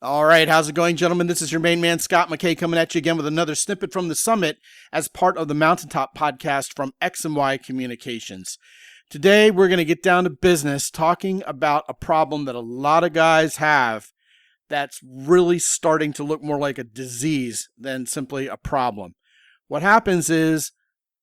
All right, how's it going, gentlemen? This is your main man, Scott McKay, coming at you again with another snippet from the summit as part of the Mountaintop podcast from X and Y Communications. Today, we're going to get down to business talking about a problem that a lot of guys have that's really starting to look more like a disease than simply a problem. What happens is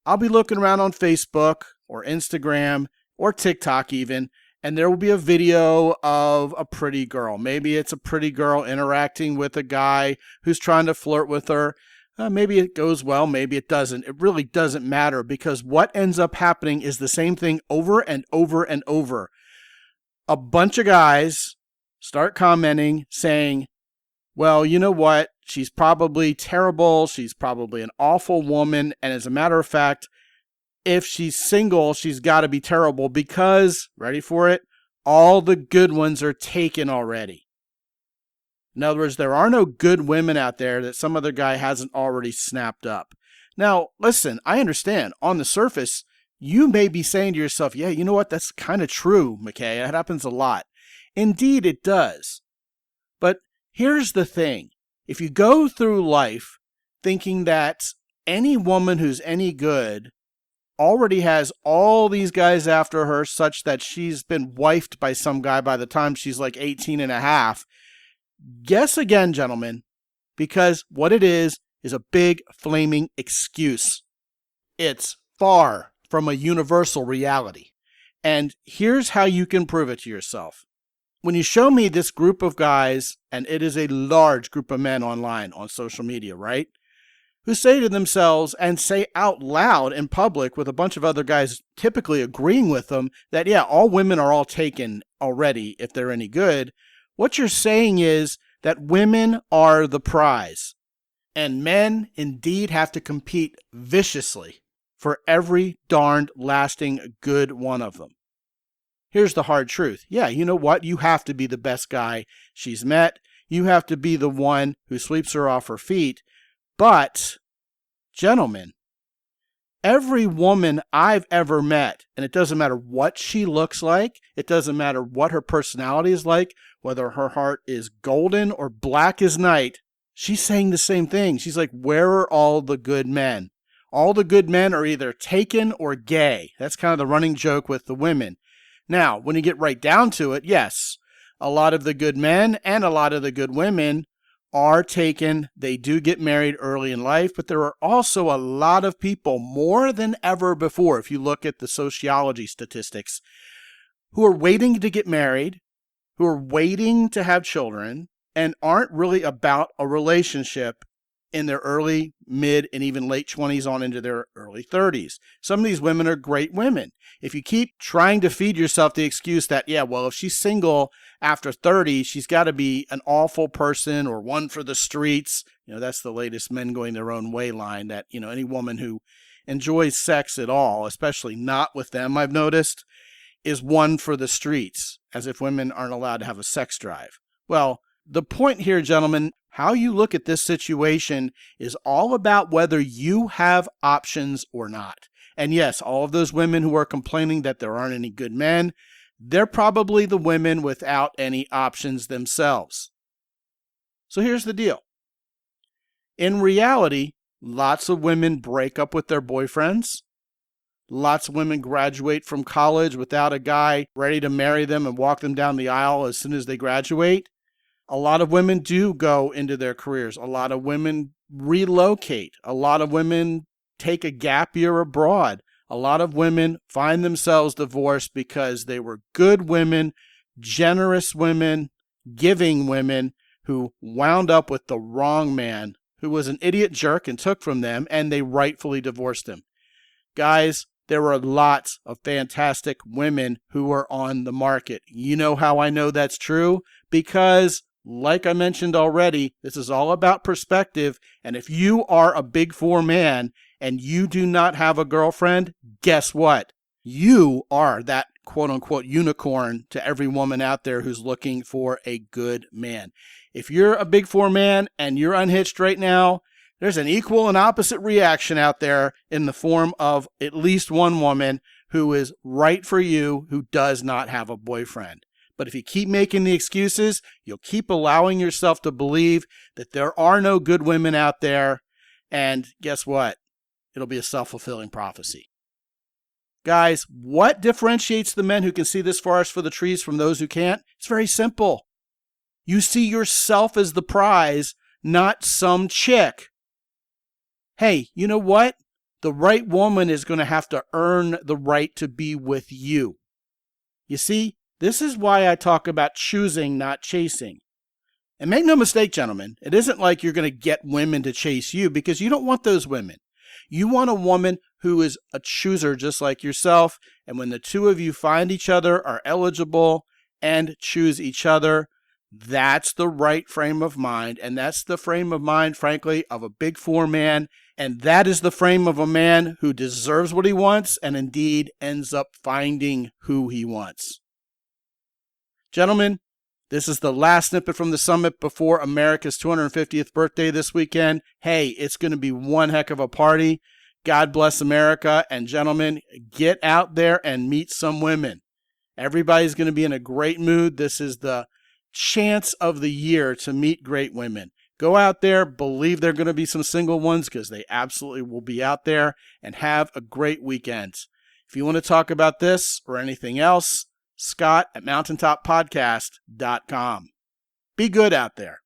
I'll be looking around on Facebook or Instagram or TikTok even, and there will be a video of a pretty girl. Maybe it's a pretty girl interacting with a guy who's trying to flirt with her. Maybe it goes well, maybe it doesn't. It really doesn't matter, because what ends up happening is the same thing over and over and over. A bunch of guys start commenting saying, well, you know what? She's probably terrible. She's probably an awful woman. And as a matter of fact, if she's single, she's got to be terrible because, ready for it, all the good ones are taken already. In other words, there are no good women out there that some other guy hasn't already snapped up. Now, listen, I understand. On the surface, you may be saying to yourself, yeah, you know what? That's kind of true, McKay. It happens a lot. Indeed, it does. But here's the thing. If you go through life thinking that any woman who's any good already has all these guys after her such that she's been wifed by some guy by the time she's like 18 and a half, guess again, gentlemen, because what it is a big flaming excuse. It's far from a universal reality. And here's how you can prove it to yourself. When you show me this group of guys, and it is a large group of men online on social media, right? Who say to themselves and say out loud in public with a bunch of other guys typically agreeing with them that, yeah, all women are all taken already if they're any good. What you're saying is that women are the prize, and men indeed have to compete viciously for every darned lasting good one of them. Here's the hard truth. Yeah, you know what? You have to be the best guy she's met. You have to be the one who sweeps her off her feet. But, gentlemen, every woman I've ever met, and it doesn't matter what she looks like, it doesn't matter what her personality is like, whether her heart is golden or black as night, she's saying the same thing. She's like, where are all the good men? All the good men are either taken or gay. That's kind of the running joke with the women. Now, when you get right down to it, yes, a lot of the good men and a lot of the good women are taken. They do get married early in life, but there are also a lot of people, more than ever before, if you look at the sociology statistics, who are waiting to get married, who are waiting to have children, and aren't really about a relationship in their early, mid, and even late 20s on into their early 30s. Some of these women are great women. If you keep trying to feed yourself the excuse that, yeah, well, if she's single after 30, she's got to be an awful person or one for the streets. You know, that's the latest men going their own way line, that, you know, any woman who enjoys sex at all, especially not with them, I've noticed, is one for the streets, as if women aren't allowed to have a sex drive. Well, the point here, gentlemen, how you look at this situation is all about whether you have options or not. And yes, all of those women who are complaining that there aren't any good men, they're probably the women without any options themselves. So here's the deal. In reality, lots of women break up with their boyfriends. Lots of women graduate from college without a guy ready to marry them and walk them down the aisle as soon as they graduate. A lot of women do go into their careers. A lot of women relocate. A lot of women take a gap year abroad. A lot of women find themselves divorced because they were good women, generous women, giving women who wound up with the wrong man who was an idiot jerk and took from them, and they rightfully divorced him. Guys, there were lots of fantastic women who were on the market. You know how I know that's true? Because, like I mentioned already, this is all about perspective. And if you are a big four man and you do not have a girlfriend, guess what? You are that quote-unquote unicorn to every woman out there who's looking for a good man. If you're a big four man and you're unhitched right now, there's an equal and opposite reaction out there in the form of at least one woman who is right for you who does not have a boyfriend. But if you keep making the excuses, you'll keep allowing yourself to believe that there are no good women out there. And guess what? It'll be a self-fulfilling prophecy. Guys, what differentiates the men who can see this forest for the trees from those who can't? It's very simple. You see yourself as the prize, not some chick. Hey, you know what? The right woman is going to have to earn the right to be with you. You see, this is why I talk about choosing, not chasing. And make no mistake, gentlemen, it isn't like you're going to get women to chase you, because you don't want those women. You want a woman who is a chooser just like yourself, and when the two of you find each other, are eligible, and choose each other, that's the right frame of mind, and that's the frame of mind, frankly, of a big four man, and that is the frame of a man who deserves what he wants and indeed ends up finding who he wants. Gentlemen, this is the last snippet from the summit before America's 250th birthday this weekend. Hey, it's going to be one heck of a party. God bless America. And gentlemen, get out there and meet some women. Everybody's going to be in a great mood. This is the chance of the year to meet great women. Go out there, believe there are going to be some single ones, because they absolutely will be out there, and have a great weekend. If you want to talk about this or anything else, Scott at mountaintoppodcast.com. Be good out there.